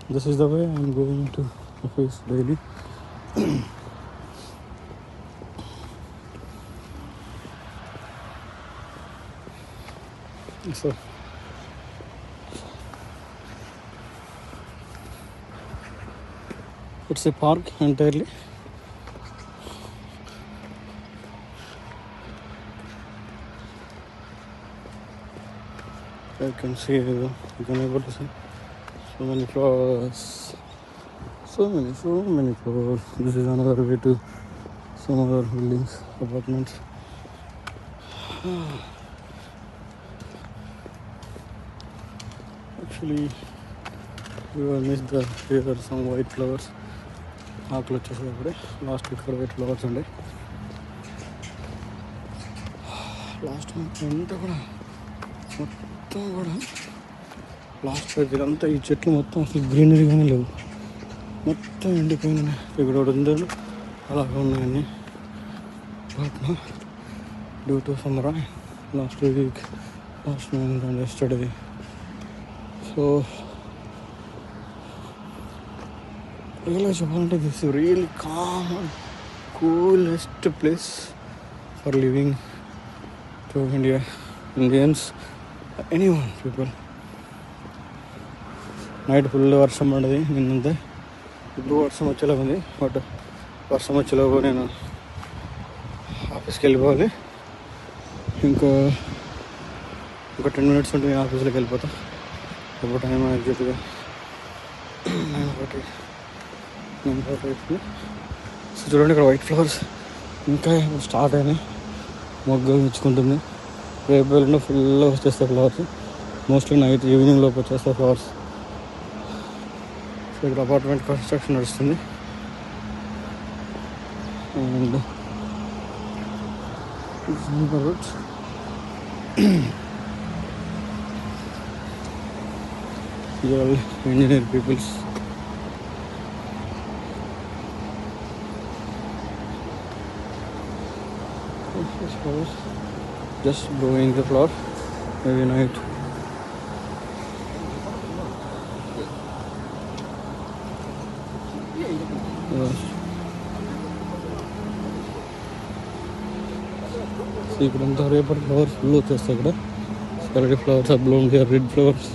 This is the way I'm going to office daily. So it's a park entirely. I can see, you can able to see so many flowers, so many flowers. This is another way to some other buildings, apartments. Actually, we will miss the here are some white flowers. ఆకులు వచ్చేసాయి అప్పుడే last ఇక్కడ white flowers ఉండే last month అంతా కూడా మొత్తం కూడా last వైపు ఇదంతా ఈ చెట్లు మొత్తం అసలు గ్రీనరీగానే లేవు, మొత్తం ఎండిపోయినాయి. ఇక్కడ ఒకటి ఉందో అలాగే ఉన్నాయన్నీ. But due to some rain last week, last month and yesterday. So రియల్గా చెప్పాలంటే this really calm and coolest place for living to Indians, anyone people. Night full వర్షం పడ్డది నిన్నంతే. ఇప్పుడు వర్షం వచ్చేలా ఉంది, బట్ వర్షం వచ్చేలోపు నేను ఆఫీస్కి వెళ్ళిపోవాలి. ఇంకా 10 minutes ఉంటే నేను ఆఫీస్లోకి వెళ్ళిపోతా. ఎప్పుడు టైం ఎగ్జాక్ట్గా 9:40 అయిపోయింది. సో చూడండి ఇక్కడ వైట్ ఫ్లవర్స్ ఇంకా స్టార్ట్ అయినాయి, మొగ్గలు మెచ్చుకుంటుంది. రేపు వెళ్ళిన ఫుల్ వచ్చేస్తాయి ఫ్లవర్స్, మోస్ట్లీ నైట్ ఈవినింగ్ లోపు వచ్చేస్తాయి ఫ్లవర్స్. సో ఇక్కడ అపార్ట్మెంట్ కన్స్ట్రక్షన్ నడుస్తుంది. And roads engineer peoples. Just blowing the flower every night. See, ఇక్కడంతా రేపటి ఫ్లవర్స్ ఫుల్ వచ్చేస్తాయి. ఇక్కడ స్కలరీ flowers are blown here, red flowers.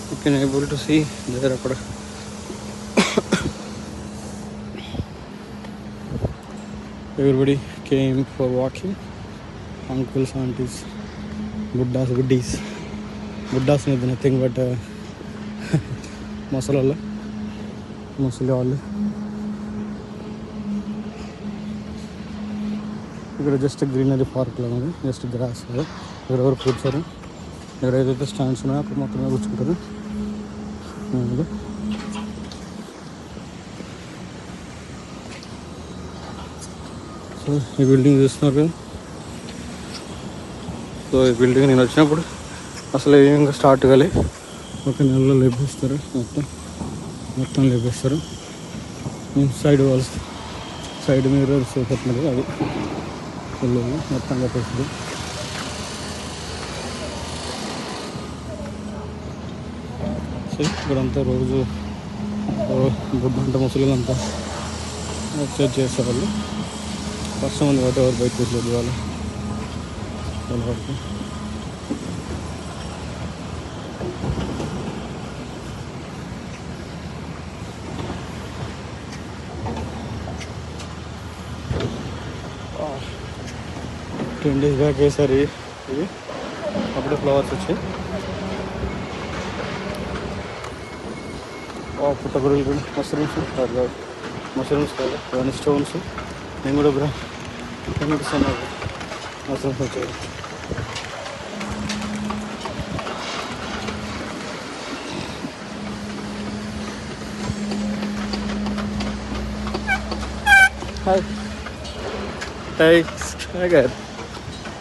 You can able to see there akkada everybody came for walking. Uncles, aunties, buddhas, goodies. Buddhas is nothing but muscle వాళ్ళు. ఇక్కడ just greenery park లాగా ఉంది, just gross. ఇక్కడ ఎవరు కూర్చోరు, ఇక్కడ ఏదైతే stands ఉన్నాయో అక్కడ మాత్రమే కూర్చుంటారు. సో ఈ బిల్డింగ్ చూస్తున్నారు కదా. సో ఈ బిల్డింగ్ నేను వచ్చినప్పుడు అసలు ఏం స్టార్ట్ కాలే, ఒక నెలలో లేపేస్తారు, మొత్తం లేపేస్తారు. సైడ్ వాల్స్, సైడ్ మిర్రర్స్ పెట్టినది అది ఫుల్ మొత్తం లేపేస్తుంది. ఇక్కడంతా రోజు బుద్ధ ముసలింతా ఎక్సర్సైజ్ చేసేవాళ్ళు. వర్షం ఉంది కాబట్టి ఎవరు బయట కూర్చోదు వాళ్ళ వరకు. టెన్ డేస్ బ్యాక్ వేసారు ఇవి, అప్పుడే ఫ్లవర్స్ వచ్చాయి. పుట్టగొడుగులు, మష్రూమ్స్ కాదు ఇవన్నీ స్టోన్స్. నేను కూడా కనిపిస్తాను, మష్రూమ్స్ వచ్చాయి. Hi hi.